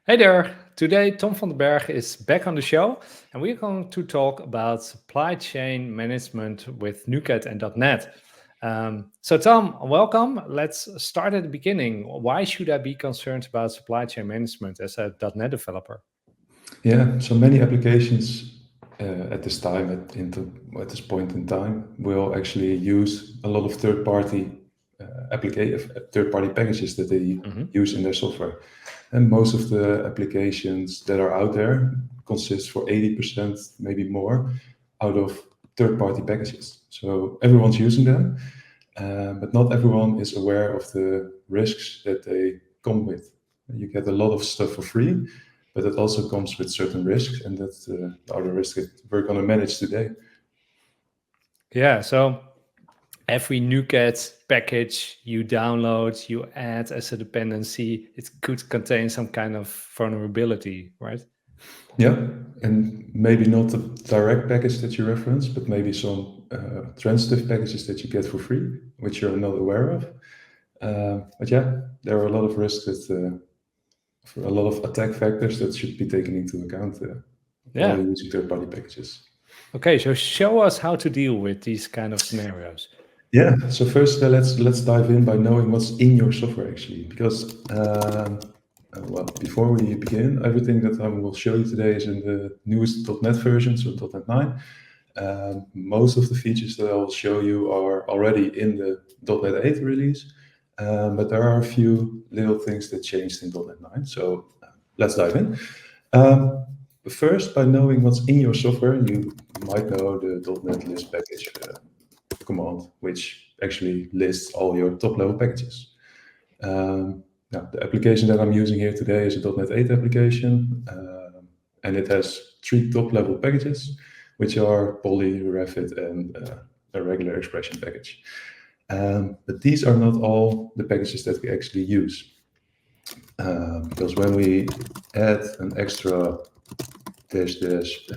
Hey there! Today, Tom van den Berg is back on the show, and we're going to talk about supply chain management with NuGet and .NET. So, Tom, welcome. Let's start at the beginning. Why should I be concerned about supply chain management as a .NET developer? Yeah, so many applications at this time, at this point in time, will actually use a lot of third-party packages that they use in their software. And most of the applications that are out there consist for 80%, maybe more, out of third-party packages. So everyone's using them, but not everyone is aware of the risks that they come with. You get a lot of stuff for free, but it also comes with certain risks, and that's the other risk that we're going to manage today. Yeah, so every NuGet package you download, you add as a dependency, it could contain some kind of vulnerability, right? Yeah, and maybe not the direct package that you reference, but maybe some transitive packages that you get for free, which you're not aware of. But yeah, there are a lot of risks that, a lot of attack factors that should be taken into account while you're using third-party packages. Okay, so show us how to deal with these kind of scenarios. Yeah, so first let's dive in by knowing what's in your software actually, because well, before we begin, everything that I will show you today is in the newest .NET version, so .NET 9. Most of the features that I will show you are already in the .NET 8 release, but there are a few little things that changed in .NET 9. So let's dive in. First, by knowing what's in your software, you might know the .NET list package command, which actually lists all your top-level packages. Now, the application that I'm using here today is a .NET 8 application, and it has 3 top-level packages, which are poly, refit, and a regular expression package. But these are not all the packages that we actually use, because when we add an extra dash list,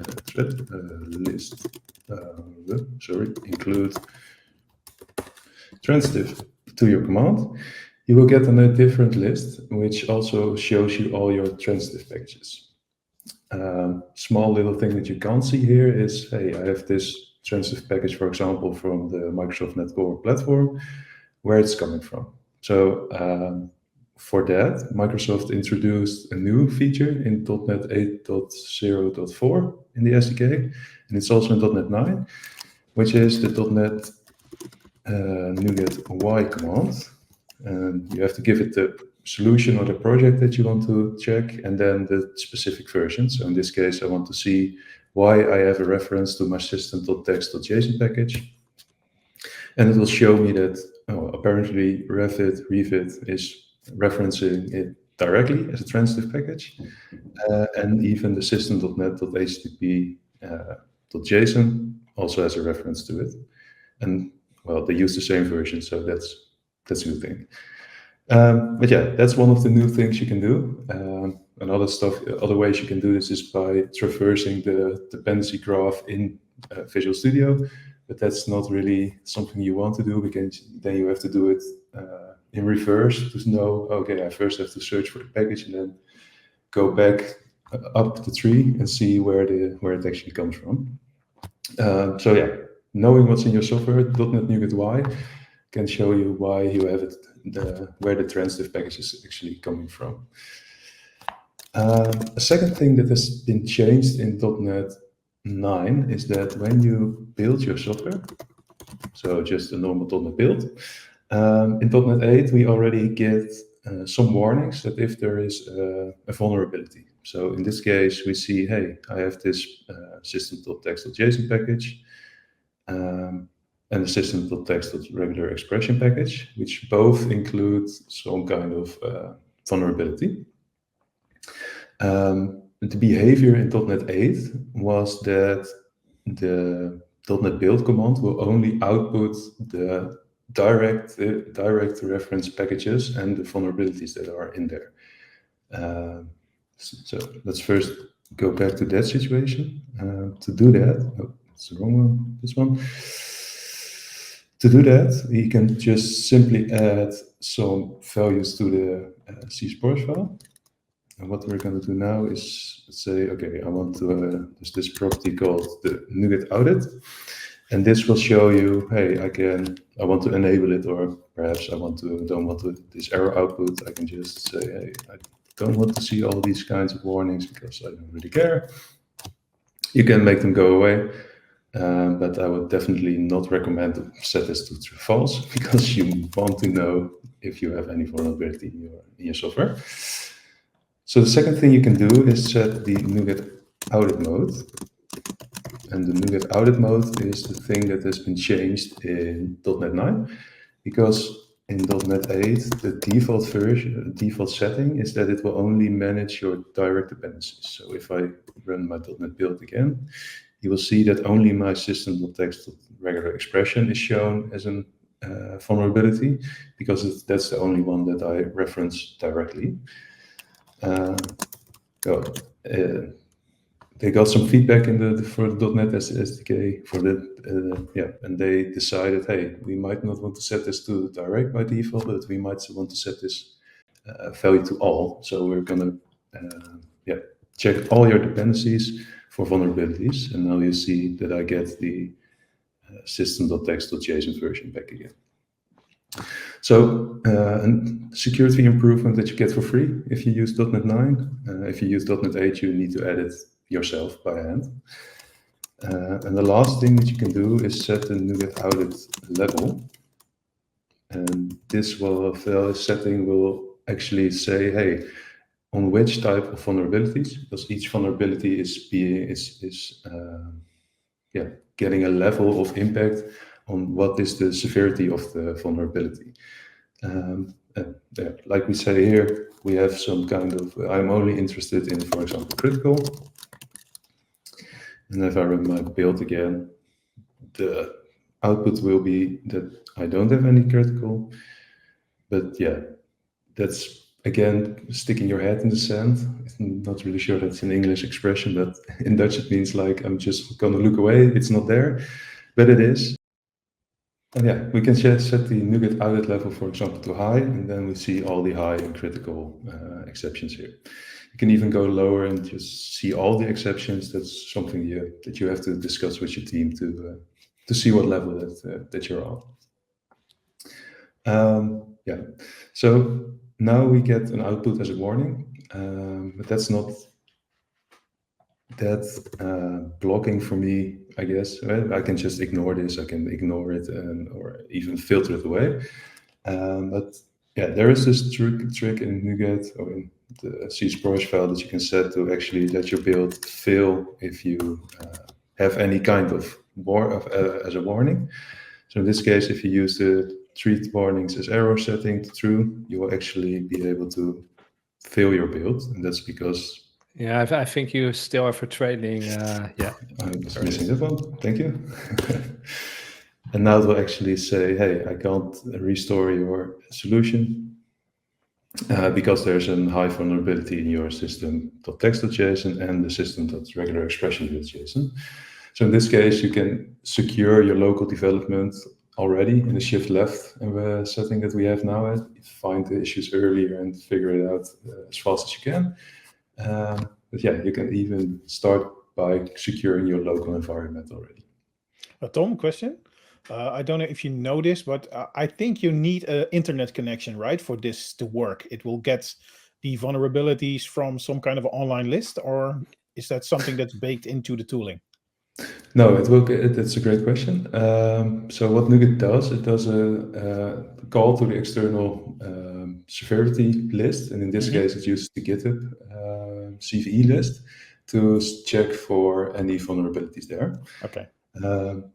include transitive to your command, you will get a different list, which also shows you all your transitive packages. Small little thing that you can't see here is, hey, I have this transitive package, for example, from the Microsoft Net Core platform, where it's coming from. So for that, Microsoft introduced a new feature in .NET 8.0.4 in the SDK, and it's also in .NET 9, which is the .NET NuGet Y command. And you have to give it the solution or the project that you want to check, and then the specific version. So in this case, I want to see why I have a reference to my system.text.json package. And it will show me that apparently refit is referencing it directly as a transitive package, and even the system.net.htp.json also has a reference to it. And well, they use the same version, so that's a good thing. But yeah, that's one of the new things you can do. Other ways you can do this is by traversing the dependency graph in Visual Studio, but that's not really something you want to do, because then you have to do it in reverse to know, okay, I first have to search for the package and then go back up the tree and see where it actually comes from. So yeah, knowing what's in your software, .NET NuGet Y can show you why you have it, where the transitive package is actually coming from. A second thing that has been changed in .NET 9 is that when you build your software, so just a normal .NET build, in .NET 8 we already get some warnings that if there is a vulnerability. So in this case, we see, hey, I have this system.text.json package, and the system.text.regular expression package, which both include some kind of vulnerability. The behavior in .NET 8 was that the .NET build command will only output the direct reference packages and the vulnerabilities that are in there. So let's first go back to that situation. To do that, it's the wrong one, this one. To do that, we can just simply add some values to the C file. And what we're going to do now is say, okay, I want to, there's this property called the NuGet audit. And this will show you, hey, I want to enable it, or perhaps I don't want this error output. I can just say, hey, I don't want to see all these kinds of warnings because I don't really care. You can make them go away, but I would definitely not recommend to set this to false because you want to know if you have any vulnerability in your software. So the second thing you can do is set the NuGet audit mode. And the NuGet audit mode is the thing that has been changed in .NET 9, because in .NET 8, the default setting is that it will only manage your direct dependencies. So if I run my .NET build again, you will see that only my system.text.regular expression is shown as a vulnerability, because that's the only one that I reference directly. They got some feedback for the .NET SDK and they decided, hey, we might not want to set this to direct by default, but we might want to set this value to all. So we're gonna check all your dependencies for vulnerabilities, and now you see that I get the system.text.json version back again. So a security improvement that you get for free if you use .NET 9. If you use .NET 8, you need to add it yourself by hand. And the last thing that you can do is set the NuGet audit level. And this setting will actually say, hey, on which type of vulnerabilities, because each vulnerability is getting a level of impact on what is the severity of the vulnerability. Like we say here, we have some kind of, I'm only interested in, for example, critical. And if I run my build again, the output will be that I don't have any critical. But yeah, that's again sticking your head in the sand. I'm not really sure that's an English expression, but in Dutch it means like I'm just gonna look away. It's not there, but it is. And yeah, we can just set the NuGet audit level, for example, to high, and then we see all the high and critical exceptions here. You can even go lower and just see all the exceptions. That's something that you have to discuss with your team to see what level that you're on. So now we get an output as a warning, but that's not that blocking for me, I guess. Right? I can just ignore this. I can ignore it or even filter it away. But yeah, there is this trick in NuGet or in the CSproj file that you can set to actually let your build fail if you have any kind of as a warning. So in this case, if you use the treat warnings as error setting to true, you will actually be able to fail your build, and that's because. Yeah, I think you still are for trailing. I was missing that one. Thank you. And now it will actually say, hey, I can't restore your solution because there's a high vulnerability in your system.text.json and the system.regular expression.json. So in this case, you can secure your local development already in the shift left setting that we have now. Find the issues earlier and figure it out as fast as you can. But yeah, you can even start by securing your local environment already. Tom, question. I don't know if you know this, but I think you need an internet connection, right, for this to work. It will get the vulnerabilities from some kind of online list, or is that something that's baked into the tooling? No, it will. That's a great question. So what NuGet does, it does a call to the external severity list, and in this case, it uses the GitHub CVE list to check for any vulnerabilities there. Okay.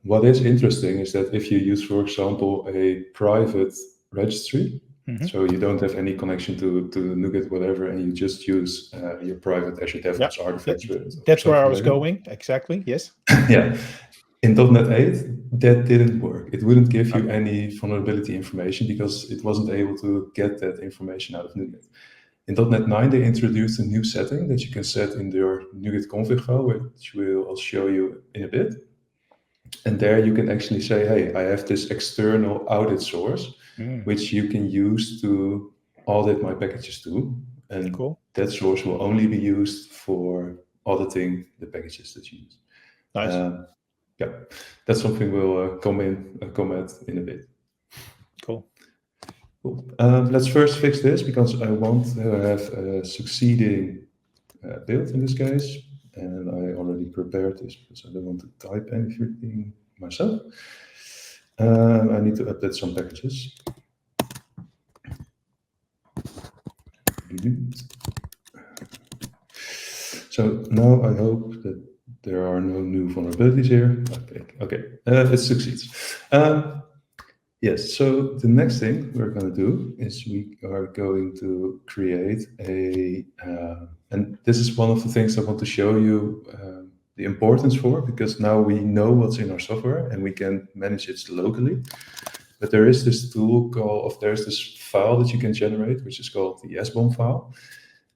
What is interesting is that if you use, for example, a private registry, so you don't have any connection to NuGet, whatever, and you just use your private Azure DevOps artifacts. That's where I was going. Exactly. Yes. Yeah. In .NET 8, that didn't work. It wouldn't give you any vulnerability information because it wasn't able to get that information out of NuGet. In .NET 9, they introduced a new setting that you can set in your NuGet config file, which I'll show you in a bit. And there you can actually say, hey, I have this external audit source, which you can use to audit my packages too. And that source will only be used for auditing the packages that you use. Nice. Yeah, that's something we'll comment in a bit. Cool. Cool. Let's first fix this because I want to have a succeeding build in this case, and I already prepared this because I don't want to type anything myself. I need to update some packages. So now I hope that there are no new vulnerabilities here. Okay, it succeeds. Yes, so the next thing we're going to do is we are going to create a, and this is one of the things I want to show you the importance for, because now we know what's in our software and we can manage it locally. But there is this tool there's this file that you can generate, which is called the SBOM file,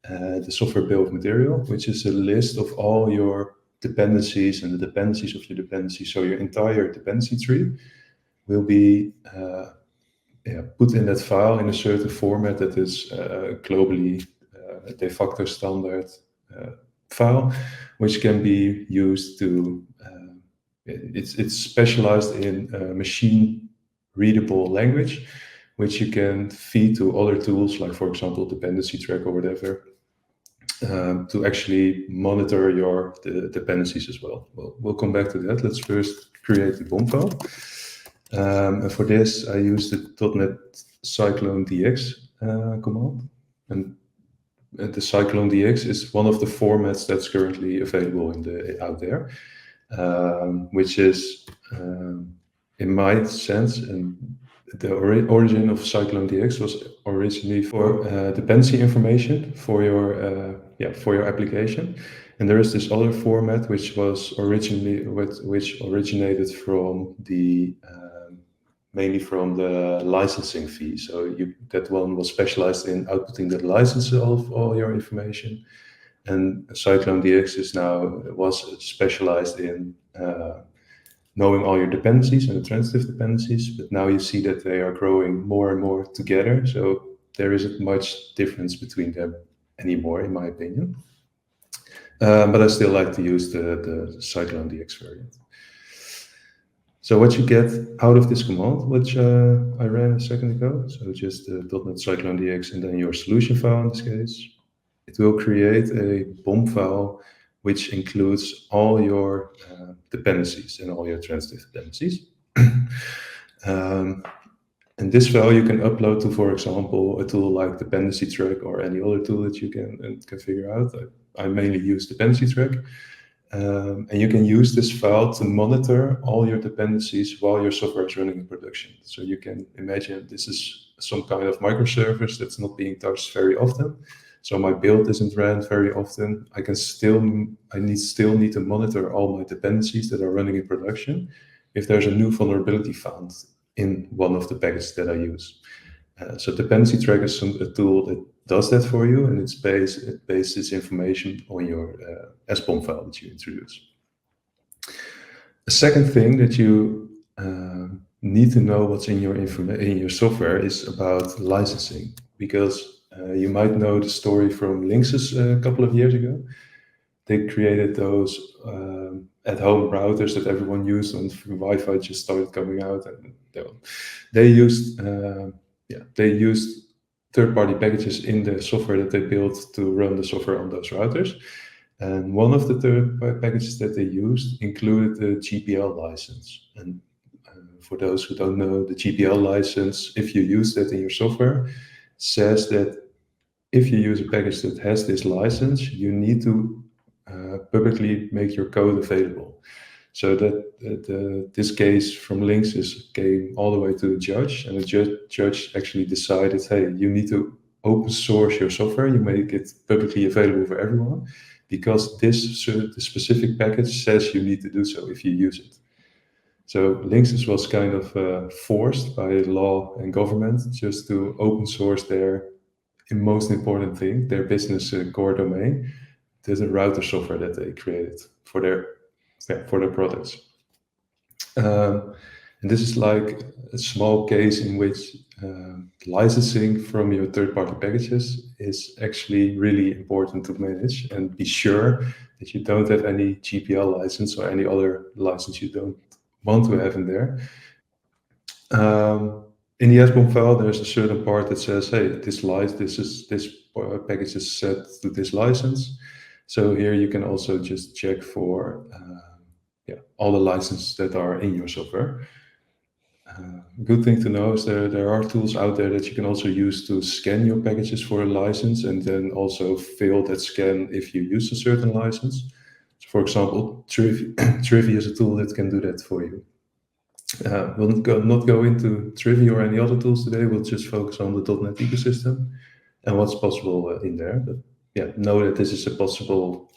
the software bill of material, which is a list of all your dependencies and the dependencies of your dependencies. So your entire dependency tree will be put in that file in a certain format that is globally de facto standard file, which can be used to, it's specialized in machine readable language, which you can feed to other tools, like for example, dependency track or whatever, to actually monitor the dependencies as well. We'll come back to that. Let's first create the BOM file. And for this, I use the dotnetCyclone.dx command. And the Cyclone.dx is one of the formats that's currently available out there, which is, in my sense, and the origin of Cyclone.dx was originally for dependency information for your application. And there is this other format which originated from mainly from the licensing fee. So that one was specialized in outputting the license of all your information. And Cyclone.dx was specialized in knowing all your dependencies and the transitive dependencies, but now you see that they are growing more and more together. So there isn't much difference between them anymore, in my opinion. But I still like to use the Cyclone.dx variant. So what you get out of this command, which I ran a second ago, so just the .NET-Cyclone.dx and then your solution file in this case, it will create a BOM file which includes all your dependencies and all your transitive dependencies. And this file you can upload to, for example, a tool like dependency track or any other tool that you can figure out. I mainly use dependency track. And you can use this file to monitor all your dependencies while your software is running in production. So you can imagine this is some kind of microservice that's not being touched very often. So my build isn't ran very often. I still need to monitor all my dependencies that are running in production if there's a new vulnerability found in one of the packages that I use. So dependency track is a tool that does that for you, and it bases information on your SBOM file that you introduce. A second thing that you need to know what's in your software is about licensing, because you might know the story from Linksys a couple of years ago. They created those at-home routers that everyone used when Wi-Fi just started coming out, and they used third-party packages in the software that they built to run the software on those routers. And one of the third-party packages that they used included the GPL license. And for those who don't know, the GPL license, if you use that in your software, says that if you use a package that has this license, you need to publicly make your code available. So that this case from Linksys came all the way to the judge, and the judge actually decided, hey, you need to open source your software, you make it publicly available for everyone, because this specific package says you need to do so if you use it. So Linksys was kind of forced by law and government just to open source their most important thing, their business core domain. There's a router software that they created for their products. And this is like a small case in which licensing from your third-party packages is actually really important to manage, and be sure that you don't have any GPL license or any other license you don't want to have in there. In the SBOM file, there's a certain part that says, hey, this package is set to this license. So here you can also just check for all the licenses that are in your software. Good thing to know is there are tools out there that you can also use to scan your packages for a license, and then also fail that scan if you use a certain license. So for example, Trivy is a tool that can do that for you. We'll not go into Trivy or any other tools today. We'll just focus on the .NET ecosystem and what's possible in there. But yeah, know that this is a possible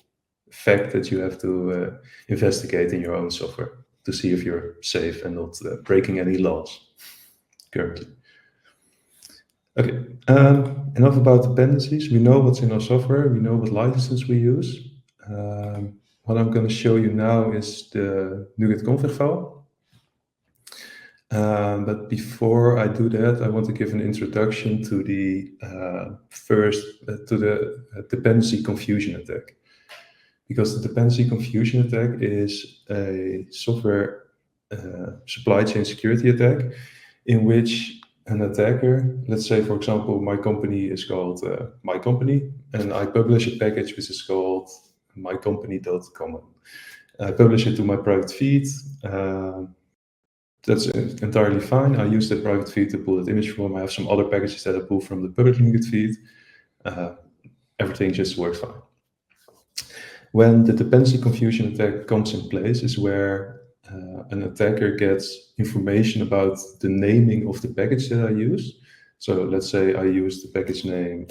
fact that you have to investigate in your own software to see if you're safe and not breaking any laws currently. Okay, enough about dependencies. We know what's in our software. We know what licenses we use. What I'm going to show you now is the NuGet config file. But before I do that, I want to give an introduction to the dependency confusion attack. Because the dependency confusion attack is a software supply chain security attack in which an attacker, let's say, for example, my company is called my company, and I publish a package which is called mycompany.common. I publish it to my private feed. That's entirely fine. I use that private feed to pull that image from. I have some other packages that I pull from the public NuGet feed. Everything just works fine. When the dependency confusion attack comes in place is where an attacker gets information about the naming of the package that I use. So let's say I use the package name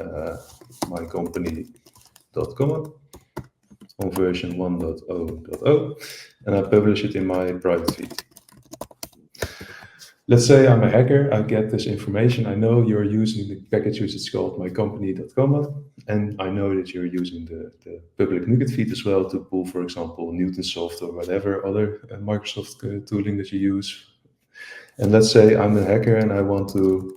mycompany.common on version 1.0.0, and I publish it in my private feed. Let's say I'm a hacker, I get this information, I know you're using the package which is called mycompany.common, and I know that you're using the public NuGet feed as well to pull, for example, Newtonsoft or whatever other Microsoft tooling that you use. And let's say I'm a hacker and I want to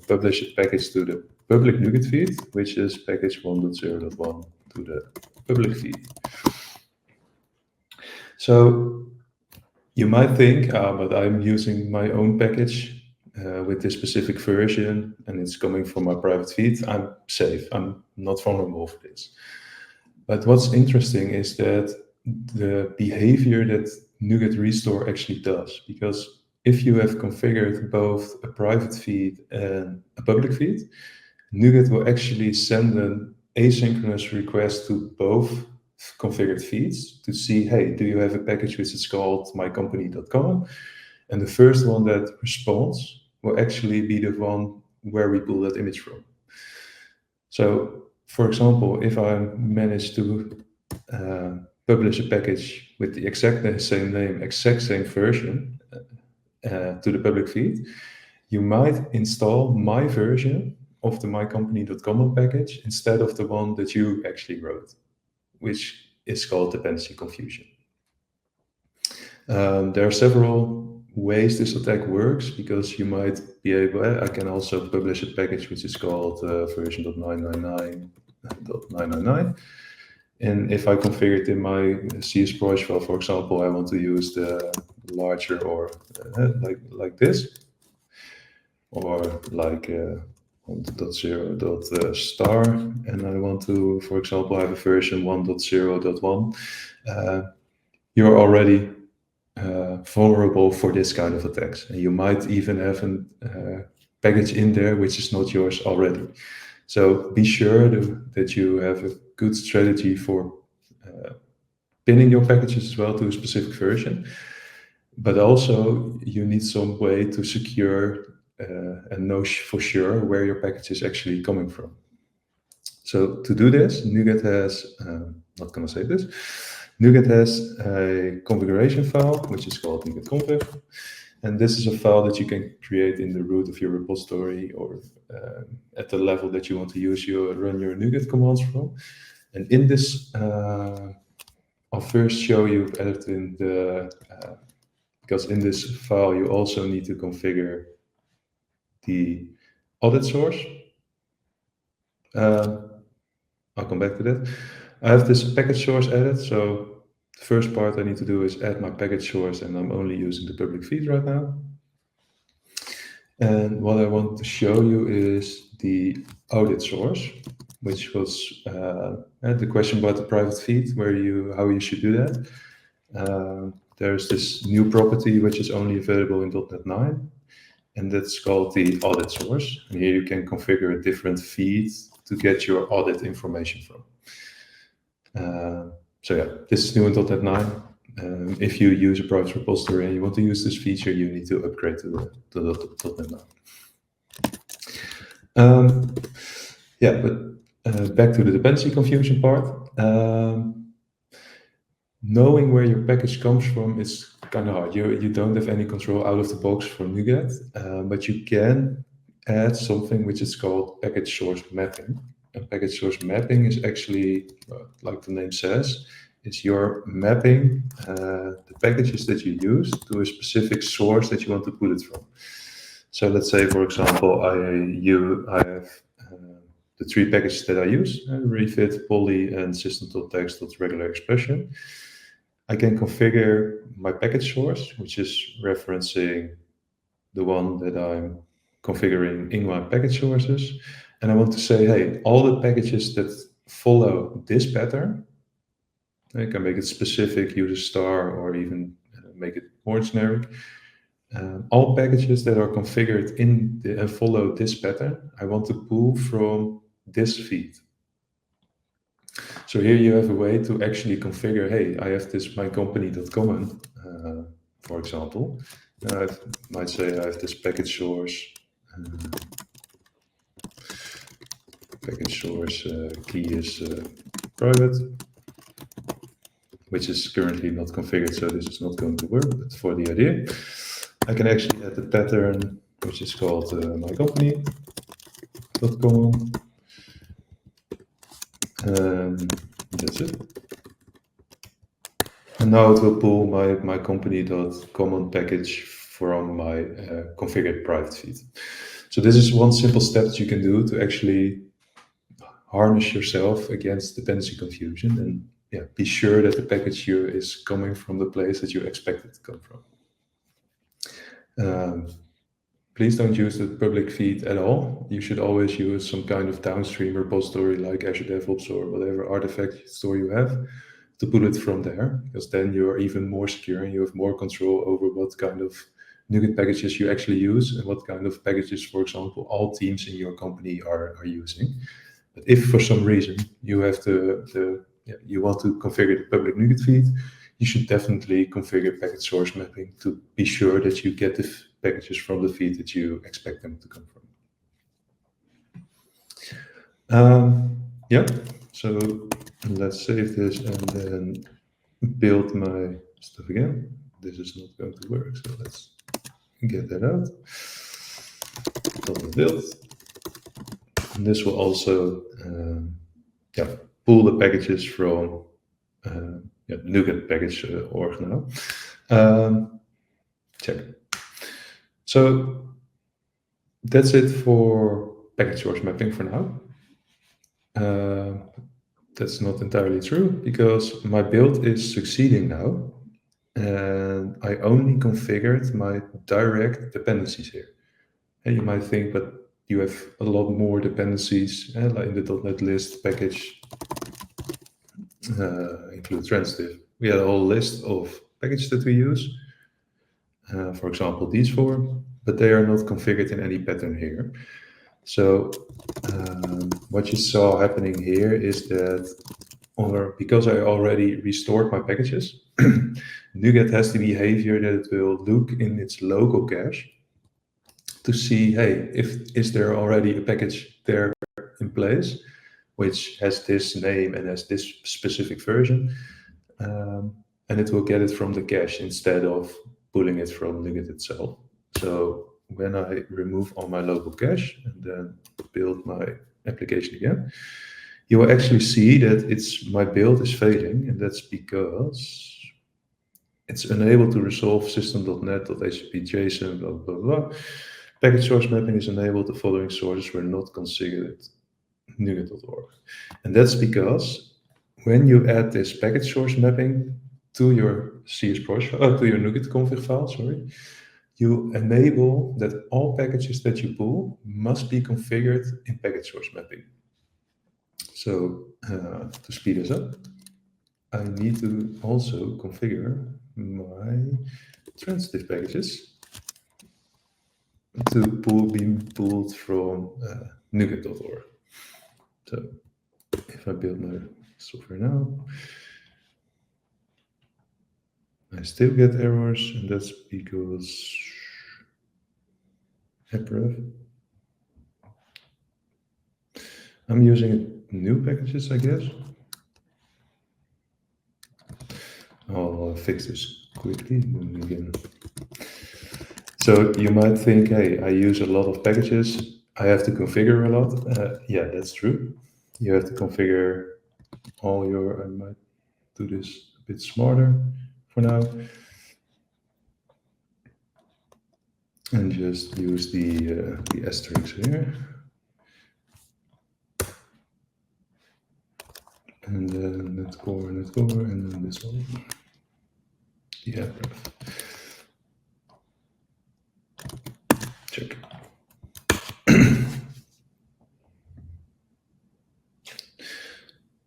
publish a package to the public NuGet feed, which is package 1.0.1 to the public feed. So you might think, but I'm using my own package with this specific version, and it's coming from my private feed. I'm safe. I'm not vulnerable for this. But what's interesting is that the behavior that NuGet restore actually does, because if you have configured both a private feed and a public feed, NuGet will actually send an asynchronous request to both configured feeds to see, hey, do you have a package which is called mycompany.common? And the first one that responds will actually be the one where we pull that image from. So, for example, if I manage to publish a package with the exact same name, exact same version to the public feed, you might install my version of the mycompany.common package instead of the one that you actually wrote, which is called dependency confusion. There are several ways this attack works, because you might be able, I can also publish a package which is called version.999.999. And if I configure it in my CS Proj file, for example, I want to use the larger or like this, or like 1.0.star, and I want to, for example, have a version 1.0.1, you're already vulnerable for this kind of attacks. And you might even have a package in there which is not yours already. So be sure that you have a good strategy for pinning your packages as well to a specific version. But also you need some way to secure and know for sure where your package is actually coming from. So to do this, NuGet has, not going to say this, NuGet has a configuration file, which is called NuGet config. And this is a file that you can create in the root of your repository, or at the level that you want to use run your NuGet commands from. And in this, I'll first show you editing because in this file, you also need to configure the audit source. I'll come back to that. I have this package source added, so the first part I need to do is add my package source, and I'm only using the public feed right now. And what I want to show you is the audit source, which was the question about the private feed, how you should do that. There's this new property which is only available in .NET 9, and that's called the audit source. And here you can configure a different feed to get your audit information from. So yeah, this is new in .NET 9. If you use a private repository and you want to use this feature, you need to upgrade to .NET 9. Yeah, but back to the dependency confusion part. Knowing where your package comes from is kind of hard. You don't have any control out of the box from NuGet, but you can add something which is called package source mapping. And package source mapping is actually, like the name says, is you're mapping the packages that you use to a specific source that you want to pull it from. So let's say, for example, I have the 3 packages that I use, refit, poly, and system.text.regular expression. I can configure my package source, which is referencing the one that I'm configuring in my package sources. And I want to say, hey, all the packages that follow this pattern, I can make it specific, use a star, or even make it more generic. All packages that are configured and follow this pattern, I want to pull from this feed. So here you have a way to actually configure, hey, I have this mycompany.common, for example. I might say I have this package source, key is private, which is currently not configured, so this is not going to work, but for the idea, I can actually add the pattern, which is called mycompany.common. That's it. And now it will pull my company.common package from my configured private feed. So this is one simple step that you can do to actually harness yourself against dependency confusion, and be sure that the package here is coming from the place that you expect it to come from. Please don't use the public feed at all. You should always use some kind of downstream repository like Azure DevOps or whatever artifact store you have to pull it from there, because then you're even more secure and you have more control over what kind of NuGet packages you actually use and what kind of packages, for example, all teams in your company are using. But if for some reason you have you want to configure the public NuGet feed, you should definitely configure package source mapping to be sure that you get the packages from the feed that you expect them to come from. So let's save this and then build my stuff again. This is not going to work, so let's get that out. Build. And this will also pull the packages from NuGet package org now. Check. So that's it for package source mapping for now. That's not entirely true, because my build is succeeding now, and I only configured my direct dependencies here. And you might think, but you have a lot more dependencies, like in the .NET list package include transitive. We had a whole list of packages that we use. For example, these 4, but they are not configured in any pattern here. So what you saw happening here is that, because I already restored my packages, NuGet has the behavior that it will look in its local cache to see, hey, is there already a package there in place, which has this name and has this specific version, and it will get it from the cache instead of pulling it from NuGet itself. So when I remove all my local cache and then build my application again, you will actually see that my build is failing, and that's because it's unable to resolve system.net.http JSON, blah, blah, blah, package source mapping is enabled, the following sources were not configured NuGet.org. And that's because when you add this package source mapping to your CSProsh file, to your NuGet config file, sorry, you enable that all packages that you pull must be configured in package source mapping. So to speed this up, I need to also configure my transitive packages to be pulled from NuGet.org. So if I build my software now, I still get errors, and that's because href. I'm using new packages, I guess. I'll fix this quickly again. So you might think, hey, I use a lot of packages. I have to configure a lot. Yeah, that's true. You have to configure all your, I might do this a bit smarter for now. And just use the asterisk here. And then net core, and then this one. Yeah. Check.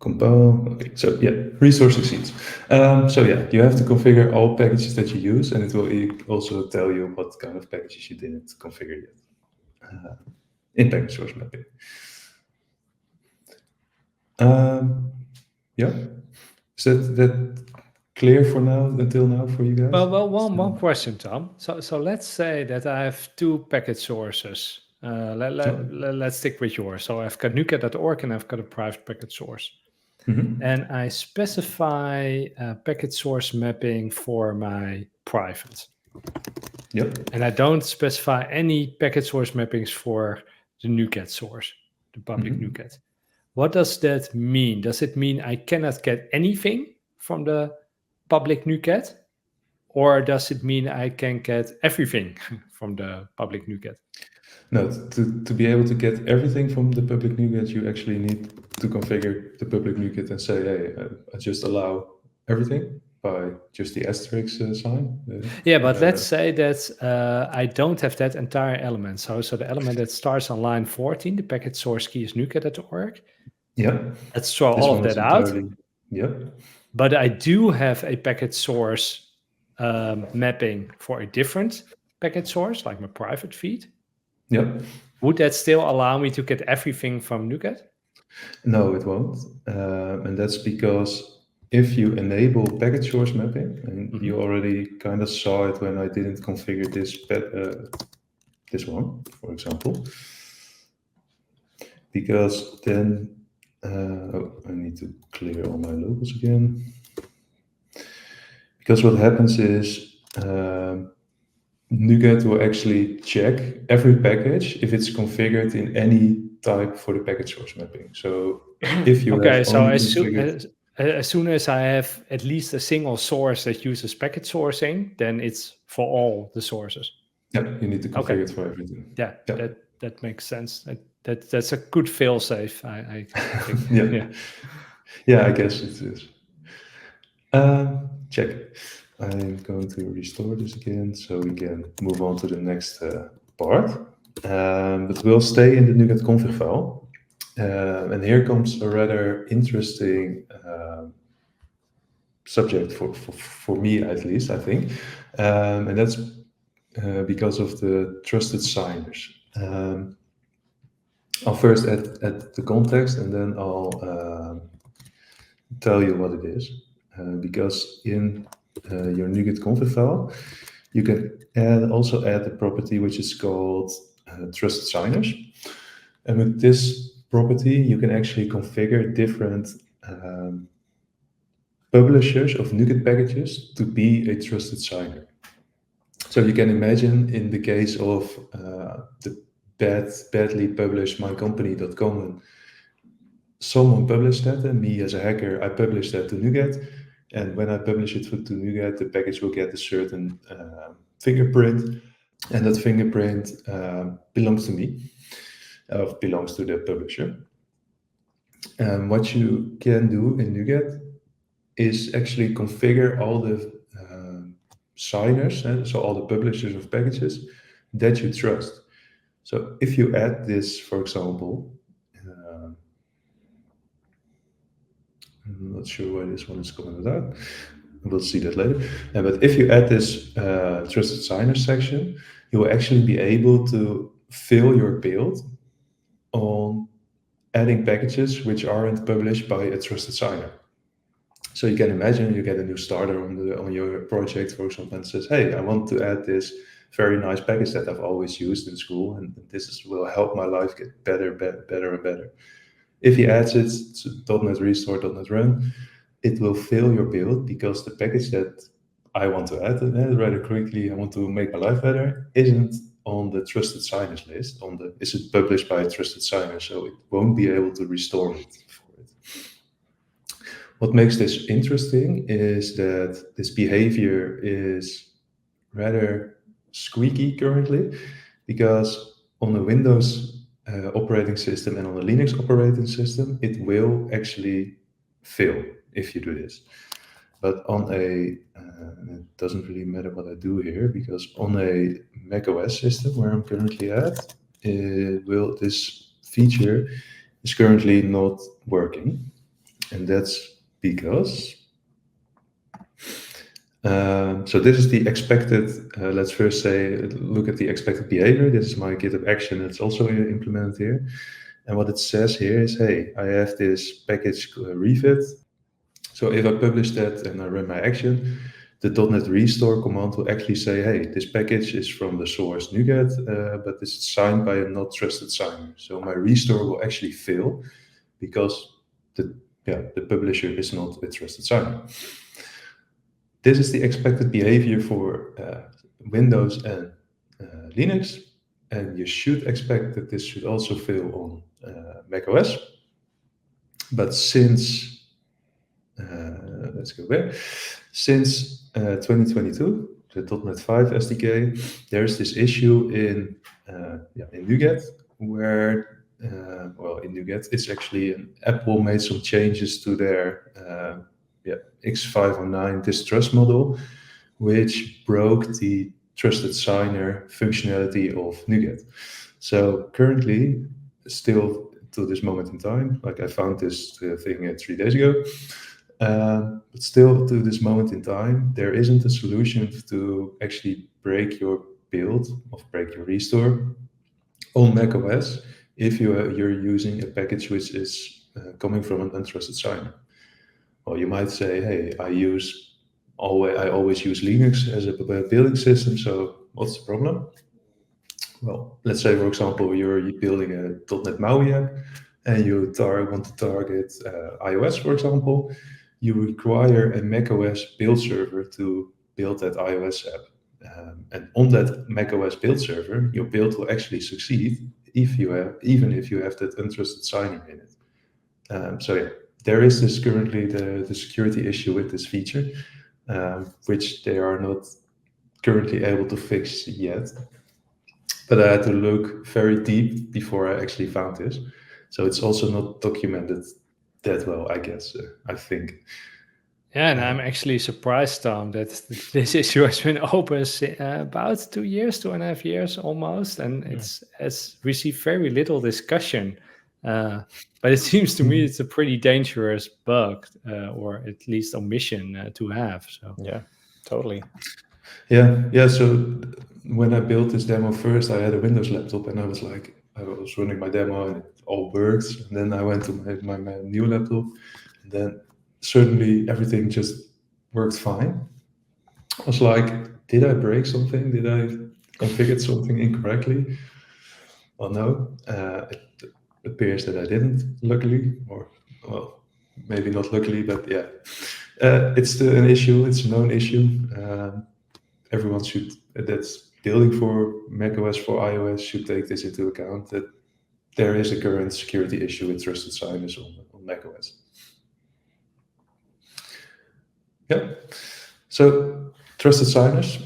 Compile. Okay, so yeah, resource exceeds. So yeah, you have to configure all packages that you use, and it will also tell you what kind of packages you didn't configure yet in package source mapping. Yeah, is that clear for now, until now, for you guys? Well, one question, Tom. So let's say that I have two package sources. Let's stick with yours. So I've got NuGet.org and I've got a private package source. Mm-hmm. And I specify package source mapping for my private. Yep. And I don't specify any package source mappings for the NuGet source, the public NuGet. What does that mean? Does it mean I cannot get anything from the public NuGet? Or does it mean I can get everything from the public NuGet? No, to be able to get everything from the public NuGet, you actually need to configure the public NuGet and say, hey, I just allow everything by just the asterisk sign. Yeah, but let's say that I don't have that entire element. So the element that starts on line 14, the package source key is NuGet.org. Yeah. Let's throw all of that out. Yeah. But I do have a package source mapping for a different package source, like my private feed. Yeah. Would that still allow me to get everything from NuGet? No, it won't. And that's because if you enable package source mapping, and you already kind of saw it when I didn't configure this one, for example, because then I need to clear all my locals again. Because what happens is NuGet will actually check every package if it's configured in any type for the package source mapping. So if you okay, so as soon as I have at least a single source that uses package sourcing, then it's for all the sources. Yeah, you need to configure it for everything. Yeah, that makes sense. That's a good fail-safe, I think. Yeah, I guess it is. Check. I'm going to restore this again so we can move on to the next part. But we'll stay in the NuGet config file. And here comes a rather interesting subject for me, at least, I think. And that's because of the trusted signers. I'll first add the context, and then I'll tell you what it is. Because in your NuGet config file, you can also add a property which is called trusted signers. And with this property, you can actually configure different publishers of NuGet packages to be a trusted signer. So you can imagine in the case of the badly published mycompany.com, and someone published that, and me as a hacker, I published that to NuGet. And when I publish it to NuGet, the package will get a certain fingerprint. and that fingerprint belongs to me, belongs to the publisher. And what you can do in NuGet is actually configure all the signers, so all the publishers of packages that you trust. So if you add this, for example, I'm not sure why this one is coming without. We'll see that later. But if you add this trusted signer section, you will actually be able to fill your build on adding packages which aren't published by a trusted signer. So you can imagine you get a new starter on your project, for example, and says, hey, I want to add this very nice package that I've always used in school, and will help my life get better and better. If he adds it to .NET Restore, .NET Run, it will fill your build because the package that I want to add rather quickly, I want to make my life better, isn't on the trusted signers list. Isn't published by a trusted signer, so it won't be able to restore it for it. What makes this interesting is that this behavior is rather squeaky currently, because on the Windows operating system and on the Linux operating system, it will actually fail if you do this. But on it doesn't really matter what I do here, because on a macOS system where I'm currently at, this feature is currently not working. And that's because, so this is the expected, let's first look at the expected behavior. This is my GitHub action that's also implemented here. And what it says here is, hey, I have this package refit. So if I publish that and I run my action, the .NET Restore command will actually say, hey, this package is from the source NuGet, but this is signed by a not trusted signer. So my restore will actually fail because the publisher is not a trusted signer. This is the expected behavior for Windows and Linux, and you should expect that this should also fail on macOS. But since let's go back. Since 2022, the .NET 5 SDK, there's this issue in NuGet where, in NuGet, it's actually Apple made some changes to their X509 distrust model, which broke the trusted signer functionality of NuGet. So currently, still to this moment in time, like I found this thing 3 days ago, but still to this moment in time, there isn't a solution to actually break your build or break your restore on macOS if you're using a package which is coming from an untrusted signer. Well, you might say, hey, I always use Linux as a building system, so what's the problem? Well, let's say, for example, you're building a .NET MAUI app and you want to target iOS, for example. You require a macOS build server to build that iOS app. And on that macOS build server, your build will actually succeed even if you have that untrusted signer in it. There is currently the security issue with this feature, which they are not currently able to fix yet. But I had to look very deep before I actually found this. So it's also not documented that well, I guess, I think. Yeah, and I'm actually surprised, Tom, that this issue has been open about 2 years, 2.5 years almost, and it's received very little discussion. But it seems to me it's a pretty dangerous bug, or at least omission to have. So yeah, totally. Yeah. So when I built this demo first, I had a Windows laptop, and I was running my demo, and it all worked. And then I went to my new laptop, and then suddenly everything just worked fine. I was like, did I break something? Did I configure something incorrectly? Well, no. It appears that I didn't, luckily, or well, maybe not luckily, but yeah. It's still an issue. It's a known issue. Everyone that's building for macOS, for iOS, should take this into account, that there is a current security issue with trusted signers on macOS. Yeah. So trusted signers.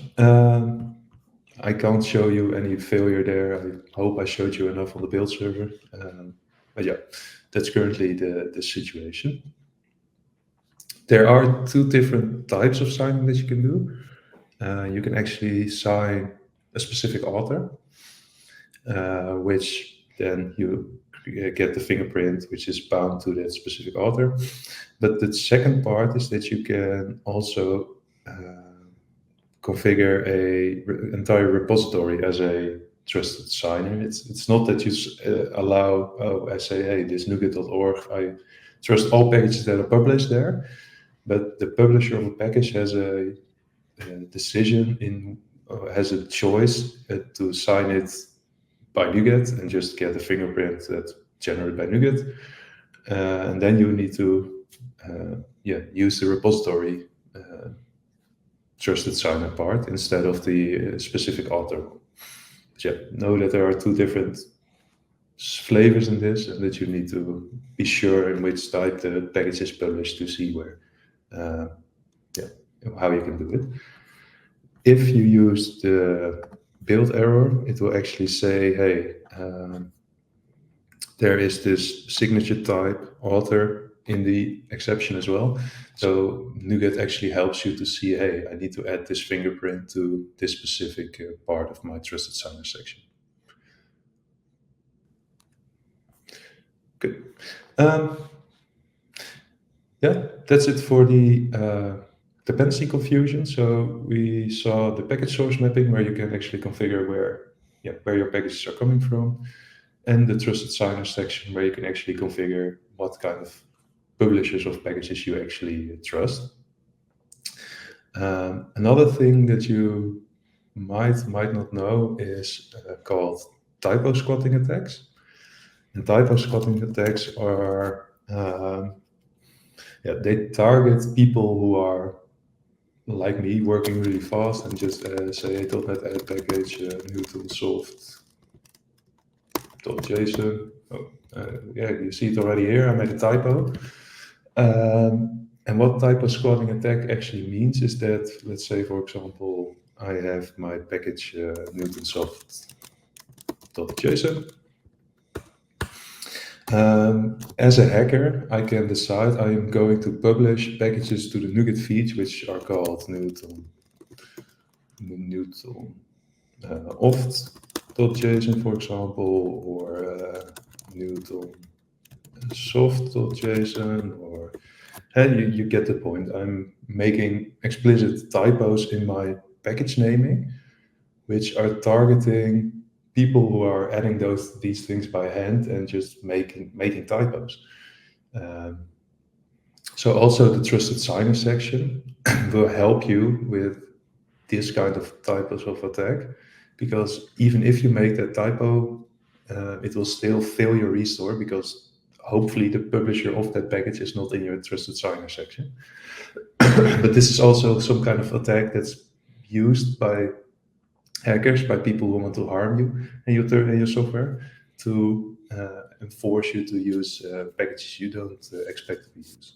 I can't show you any failure there. I hope I showed you enough on the build server. But yeah, that's currently the situation. There are two different types of signing that you can do. You can actually sign a specific author, which then you get the fingerprint, which is bound to that specific author. But the second part is that you can also configure a entire repository as a trusted signer. It's not that you allow, I say, hey, this NuGet.org, I trust all packages that are published there, but the publisher of a package has a decision has a choice to sign it by NuGet and just get a fingerprint that's generated by NuGet. And then you need to use the repository trusted signer part instead of the specific author. But yeah, know that there are two different flavors in this, and that you need to be sure in which type the package is published to see where, how you can do it. If you use the build error, it will actually say, hey, there is this signature type author in the exception as well. So NuGet actually helps you to see, hey, I need to add this fingerprint to this specific part of my trusted signer section. Good. Yeah, that's it for the dependency confusion. So we saw the package source mapping, where you can actually configure where your packages are coming from, and the trusted signer section, where you can actually configure what kind of publishers of packages you actually trust. Another thing that you might not know is called typo squatting attacks. And typo squatting attacks are they target people who are like me, working really fast and just say, hey, .NET add package newtonsoft.json. You see it already here. I made a typo. And what typo squatting attack actually means is that, let's say, for example, I have my package newtonsoft.json. As a hacker, I can decide I am going to publish packages to the NuGet feeds, which are called newtonsoft.json, for example, or newtonsoft.json, or you get the point. I'm making explicit typos in my package naming, which are targeting people who are adding these things by hand and just making typos. So also the trusted signer section will help you with this kind of typos of attack, because even if you make that typo, it will still fail your restore, because hopefully the publisher of that package is not in your trusted signer section. But this is also some kind of attack that's used by hackers, by people who want to harm you and your software, to enforce you to use packages you don't expect to be used.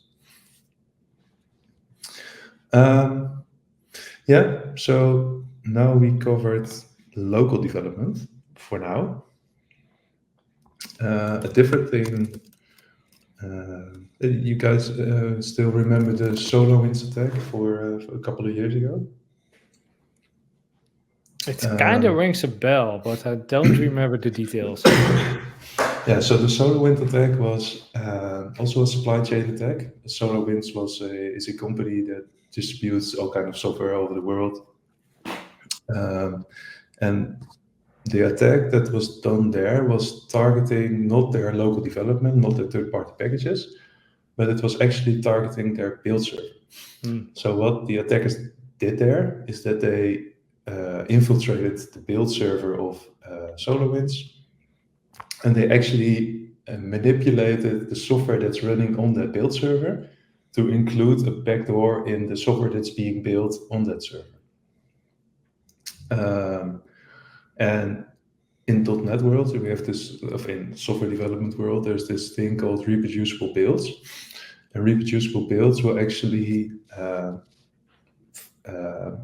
So now we covered local development for now. A different thing, you guys still remember the SolarWinds attack for a couple of years ago? It kind of rings a bell, but I don't remember the details. Yeah, so the SolarWinds attack was also a supply chain attack. SolarWinds is a company that distributes all kinds of software over the world. And the attack that was done there was targeting not their local development, not their third-party packages, but it was actually targeting their build server. So what the attackers did there is that they infiltrated the build server of SolarWinds, and they actually manipulated the software that's running on that build server to include a backdoor in the software that's being built on that server. And in .NET world, we have this, in software development world, there's this thing called reproducible builds. And reproducible builds will actually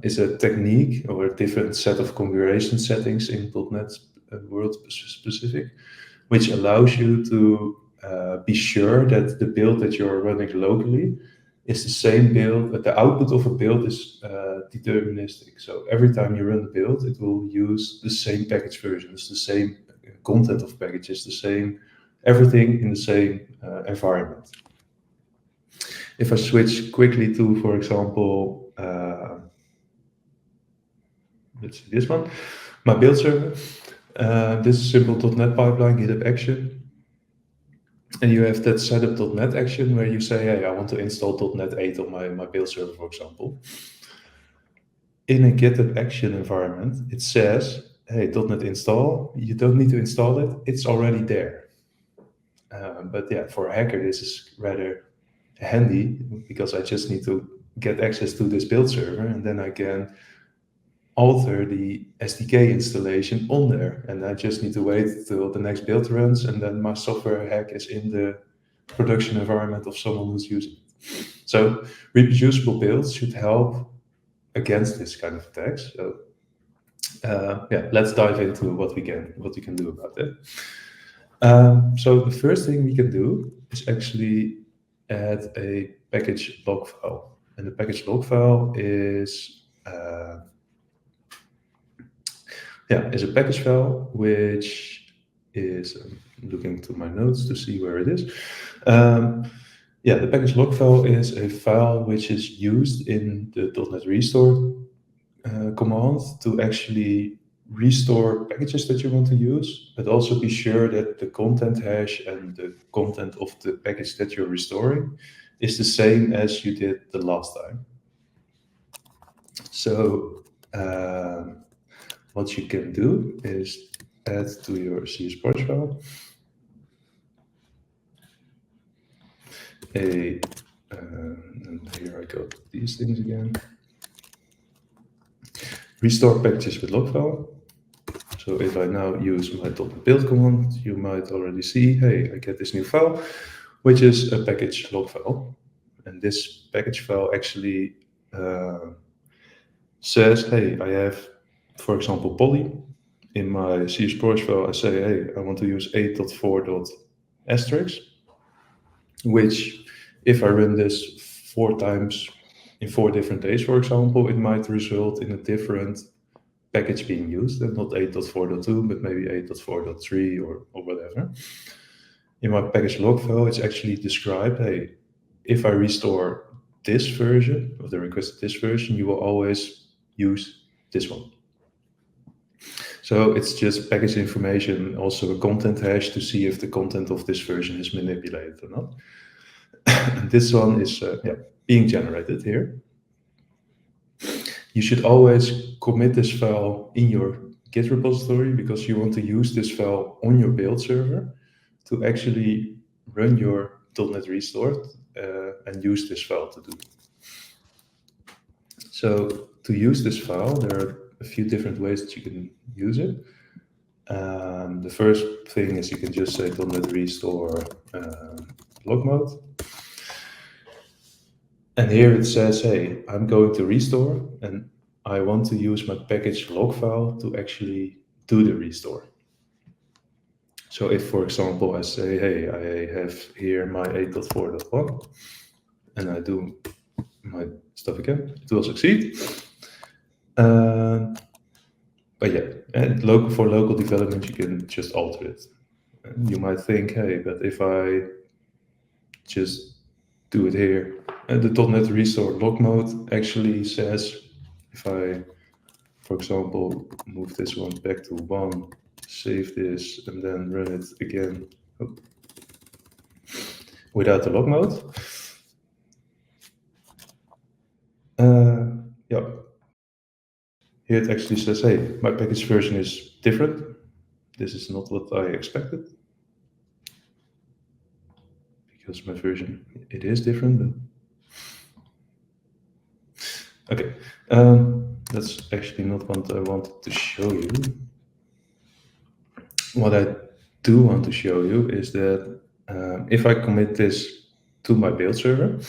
is a technique or a different set of configuration settings in .NET world specific, which allows you to be sure that the build that you're running locally is the same build, but the output of a build is deterministic. So every time you run the build, it will use the same package versions, the same content of packages, the same everything in the same environment. If I switch quickly to, for example, let's see this one, my build server. This is simple .NET pipeline, GitHub action. And you have that setup.NET action where you say, hey, I want to install .NET 8 on my build server, for example. In a GitHub action environment, it says, hey, .NET install, you don't need to install it, it's already there. But yeah, for a hacker, this is rather handy because I just need to get access to this build server and then I can alter the SDK installation on there. And I just need to wait till the next build runs and then my software hack is in the production environment of someone who's using it. So reproducible builds should help against this kind of attacks. So yeah, let's dive into what we can do about it. So the first thing we can do is actually add a package log file. And the package log file is is a package file which is, I'm looking to my notes to see where it is. The package log file is a file which is used in the .NET restore command to actually restore packages that you want to use, but also be sure that the content hash and the content of the package that you're restoring is the same as you did the last time. So what you can do is add to your CS branch file and here I got these things again. Restore packages with log file. So if I now use my .build command, you might already see, hey, I get this new file, which is a package log file. And this package file actually says, hey, I have, for example, poly. In my CS branch file, I say, hey, I want to use 8.4.*, which if I run this 4 times in 4 different days, for example, it might result in a different package being used, and not 8.4.2, but maybe 8.4.3 or whatever. In my package log file, it's actually described, hey, if I restore this version, of the requested this version, you will always use this one. So it's just package information, also a content hash to see if the content of this version is manipulated or not. And this one is being generated here. You should always commit this file in your Git repository because you want to use this file on your build server to actually run your .NET restore and use this file to do it. So to use this file, there are a few different ways that you can use it. The first thing is you can just say .NET restore log mode. And here it says, hey, I'm going to restore and I want to use my package log file to actually do the restore. So if, for example, I say, hey, I have here my 8.4.1 and I do my stuff again, it will succeed. But yeah, and for local development, you can just alter it. And you might think, hey, but if I just do it here, and the .NET restore log mode actually says, if I, for example, move this one back to 1, save this, and then run it again without the log mode. Here it actually says, hey, my package version is different. This is not what I expected. Because my version, it is different. Okay, that's actually not what I wanted to show you. What I do want to show you is that if I commit this to my build server,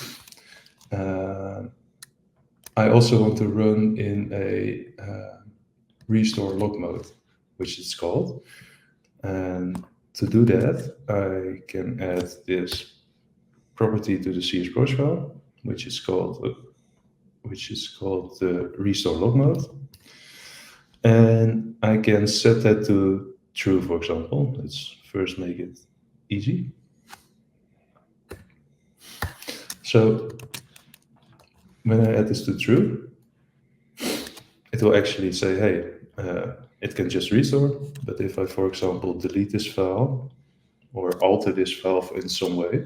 I also want to run in a restore log mode, which it's called. And to do that, I can add this property to the CSProc file, which is called the restore log mode. And I can set that to true, for example. Let's first make it easy. So when I add this to true, it will actually say, hey, it can just restore. But if I, for example, delete this file or alter this file in some way,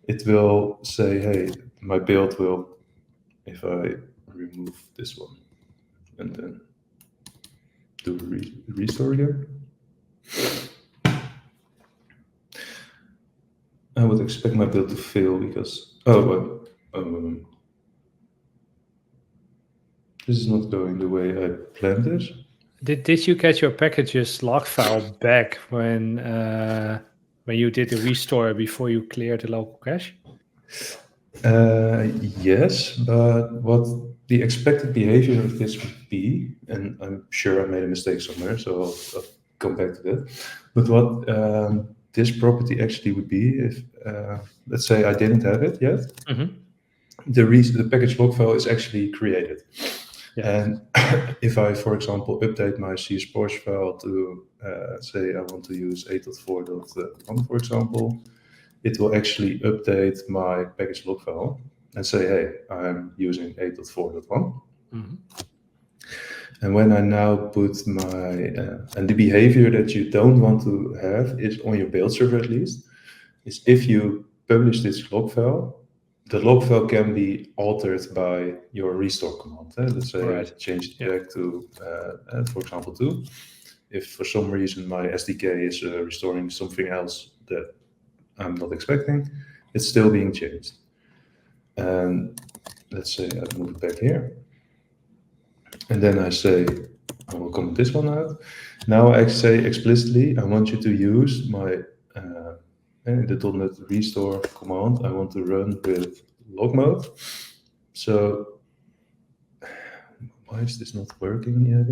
it will say, hey, my build will, if I remove this one and then do restore again, I would expect my build to fail because, this is not going the way I planned it. Did you get your packages log file back when you did the restore before you cleared the local cache? Yes, but what the expected behavior of this would be, and I'm sure I made a mistake somewhere, so I'll come back to that. But what this property actually would be, if let's say I didn't have it yet, the package log file is actually created. Yeah. And if I, for example, update my CSProc file to say I want to use 8.4.1, for example, it will actually update my package log file and say, hey, I'm using 8.4.1. And when I now put my, and the behavior that you don't want to have is on your build server at least, is if you publish this log file, the log file can be altered by your restore command. Let's say I change it back to, for example, 2. If for some reason my SDK is restoring something else that I'm not expecting, it's still being changed. And let's say I move it back here. And then I say, I will comment this one out. Now I say explicitly, I want you to use my the .NET restore command I want to run with log mode. So why is this not working yet?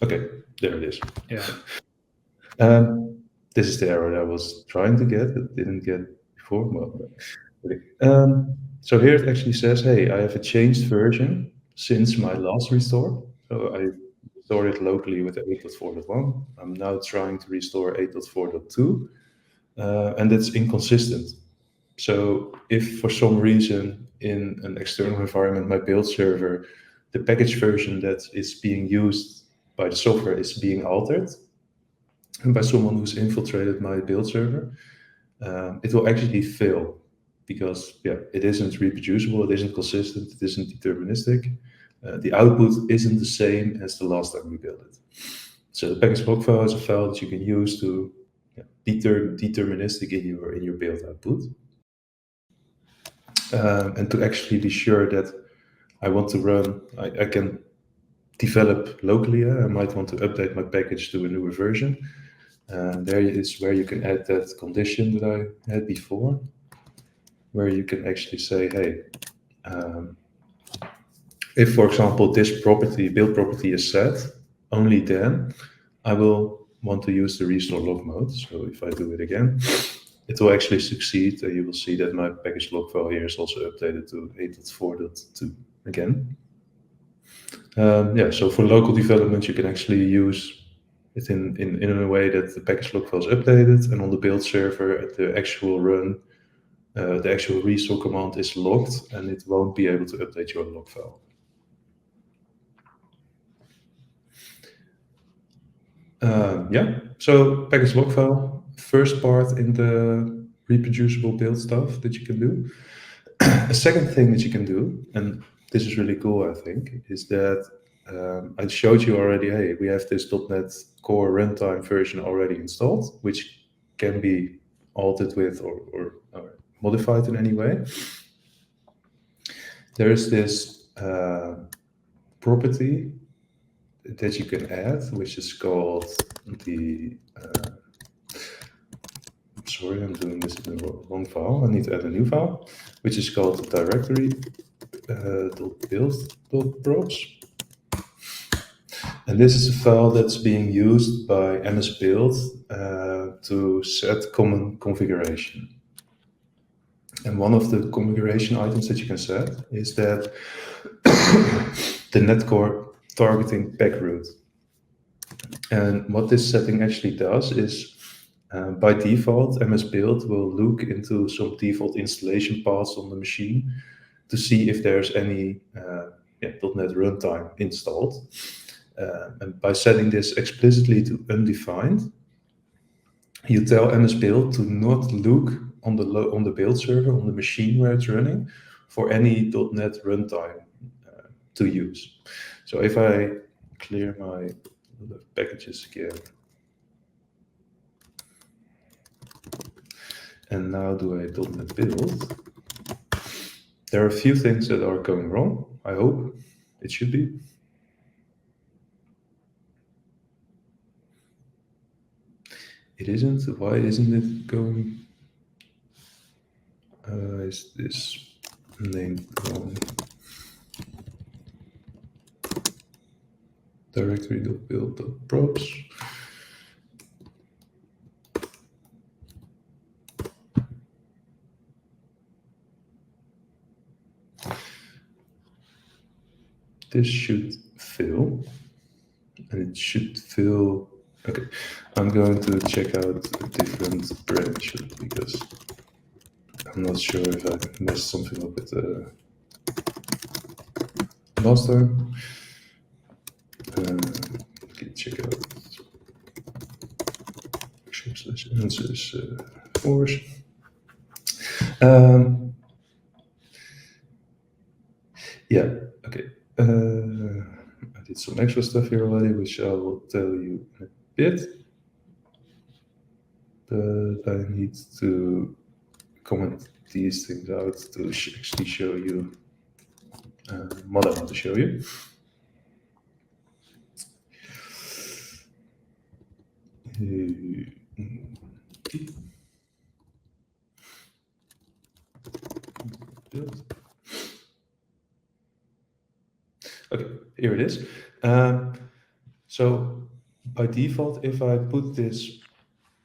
Okay, there it is. Yeah. This is the error I was trying to get, but didn't get before. Well, okay. So here it actually says, hey, I have a changed version since my last restore. So I restored it locally with 8.4.1. I'm now trying to restore 8.4.2, and that's inconsistent. So if for some reason in an external environment, my build server, the package version that is being used by the software is being altered, and by someone who's infiltrated my build server, it will actually fail because it isn't reproducible, it isn't consistent, it isn't deterministic. The output isn't the same as the last time we built it. So the package log file is a file that you can use to be deterministic in your build output. And to actually be sure that I want to run, I can develop locally. I might want to update my package to a newer version. There is where you can add that condition that I had before, where you can actually say, hey, if, for example, this build property is set, only then I will want to use the restore log mode. So if I do it again, it will actually succeed. You will see that my package log file here is also updated to 8.4.2 again. So for local development, you can actually use it in a way that the package log file is updated, and on the build server, the actual run, the actual restore command is locked, and it won't be able to update your log file. So package log file, first part in the reproducible build stuff that you can do. A second thing that you can do, and this is really cool, I think, is that I showed you already, hey, we have this .NET Core runtime version already installed, which can be altered with or modified in any way. There is this property that you can add, which is called the sorry, I'm doing this in the wrong file. I need to add a new file, which is called directory.build.props. And this is a file that's being used by MS Build to set common configuration. And one of the configuration items that you can set is that the netcore targeting pack route. And what this setting actually does is, by default, MS Build will look into some default installation paths on the machine to see if there's any .NET runtime installed. And by setting this explicitly to undefined, you tell MS Build to not look on the build server, on the machine where it's running, for any .NET runtime to use. So if I clear my packages again, and now do a .NET build, there are a few things that are going wrong. I hope it should be. It isn't. Why isn't it going? Is this named wrong? Directory.build.props. This should fill, and it should fill. Okay, I'm going to check out a different branch because I'm not sure if I messed something up with the last time. Okay, check out answers force. Yeah, okay. I did some extra stuff here already, which I will tell you in a bit. But I need to comment these things out to actually show you what I want to show you. Okay, here it is. So by default, if I put this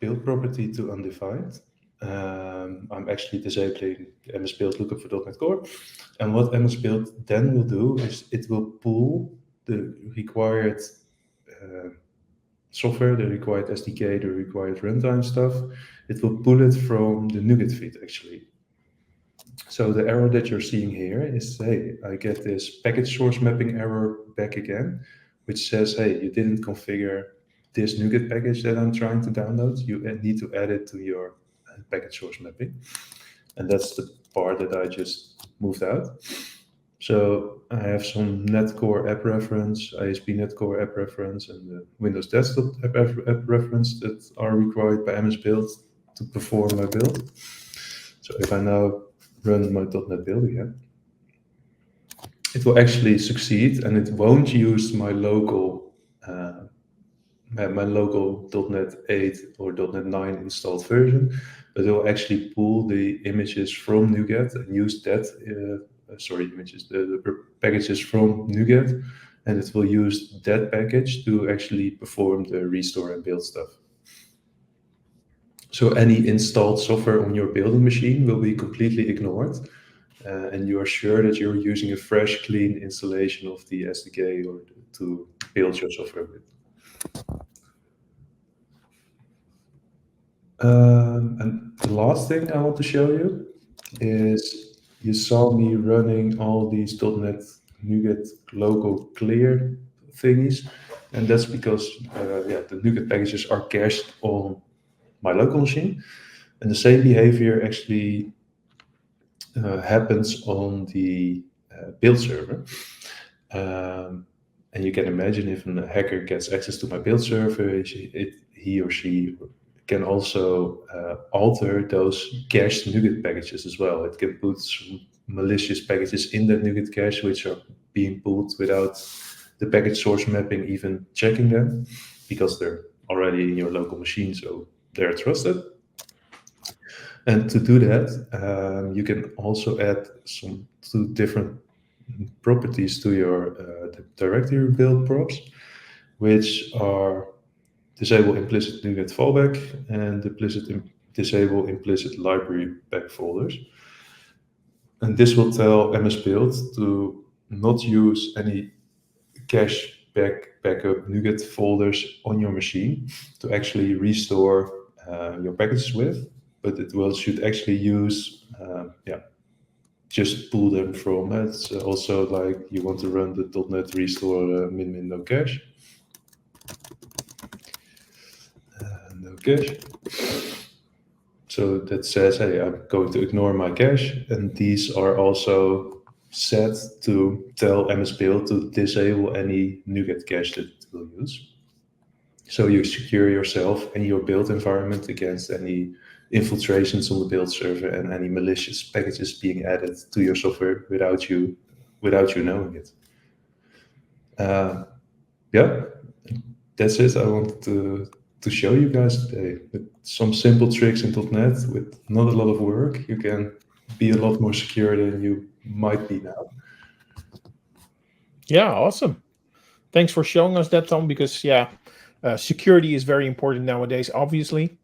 build property to undefined, I'm actually disabling MS Build lookup for .NET Core. And what MS Build then will do is it will pull the required software, the required SDK, the required runtime stuff. It will pull it from the NuGet feed actually. So the error that you're seeing here is, hey, I get this package source mapping error back again, which says, hey, you didn't configure this NuGet package that I'm trying to download. You need to add it to your package source mapping. And that's the part that I just moved out. So I have some netcore app reference, ISP netcore app reference, and the Windows desktop app reference that are required by MS Build to perform my build. So if I now run my .NET build again, it will actually succeed, and it won't use my local .NET 8 or .NET 9 installed version, but it will actually pull the images from NuGet and use that, the packages from NuGet, and it will use that package to actually perform the restore and build stuff. So any installed software on your building machine will be completely ignored, and you are sure that you're using a fresh, clean installation of the SDK or to build your software with. And the last thing I want to show you is you saw me running all these .NET NuGet local clear thingies, and that's because the NuGet packages are cached on my local machine, and the same behavior actually happens on the build server. And you can imagine if a hacker gets access to my build server, he or she can also alter those cached NuGet packages as well. It can put some malicious packages in that NuGet cache, which are being pulled without the package source mapping even checking them, because they're already in your local machine, so they're trusted. And to do that, you can also add some 2 different properties to your directory.build.props, which are disable implicit NuGet fallback and disable implicit library back folders. And this will tell MS-Build to not use any cache backup NuGet folders on your machine to actually restore your packages with, but it should actually use, just pull them from it. It's also like you want to run the .NET restore min no cache. No cache. So that says, hey, I'm going to ignore my cache, and these are also set to tell MS-Build to disable any NuGet cache that it will use. So you secure yourself and your build environment against any infiltrations on the build server and any malicious packages being added to your software without you knowing it. That's it. I wanted to show you guys today. With some simple tricks in .NET with not a lot of work, you can be a lot more secure than you might be now. Yeah, awesome. Thanks for showing us that, Tom, because security is very important nowadays, obviously.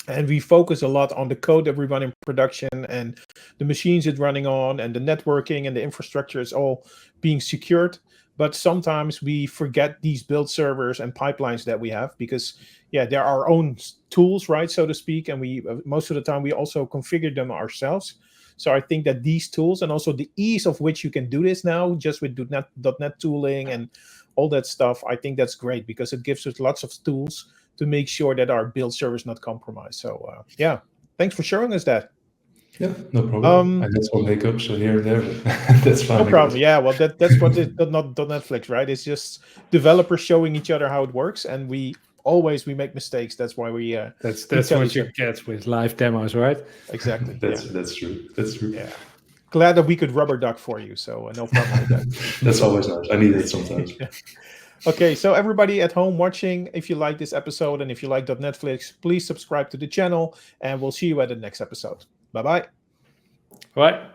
And we focus a lot on the code that we run in production and the machines it's running on and the networking and the infrastructure is all being secured. But sometimes we forget these build servers and pipelines that we have because, they're our own tools, right, so to speak. And we most of the time we also configure them ourselves. So I think that these tools and also the ease of which you can do this now, just with .NET tooling and all that stuff, I think that's great because it gives us lots of tools to make sure that our build server is not compromised. So thanks for showing us that. Yeah, no problem. I had some hiccups here and there, but that's fine. No problem. Yeah, well, that's what it's not .NetFlix, right? It's just developers showing each other how it works, and we make mistakes. That's why we. That's what you get with live demos, right? Exactly. That's true. That's true. Yeah. Glad that we could rubber duck for you. So no problem with that. That's always nice. I need it sometimes. Okay, so everybody at home watching, if you like this episode and if you like .NetFlix, please subscribe to the channel, and we'll see you at the next episode. Bye-bye. Bye.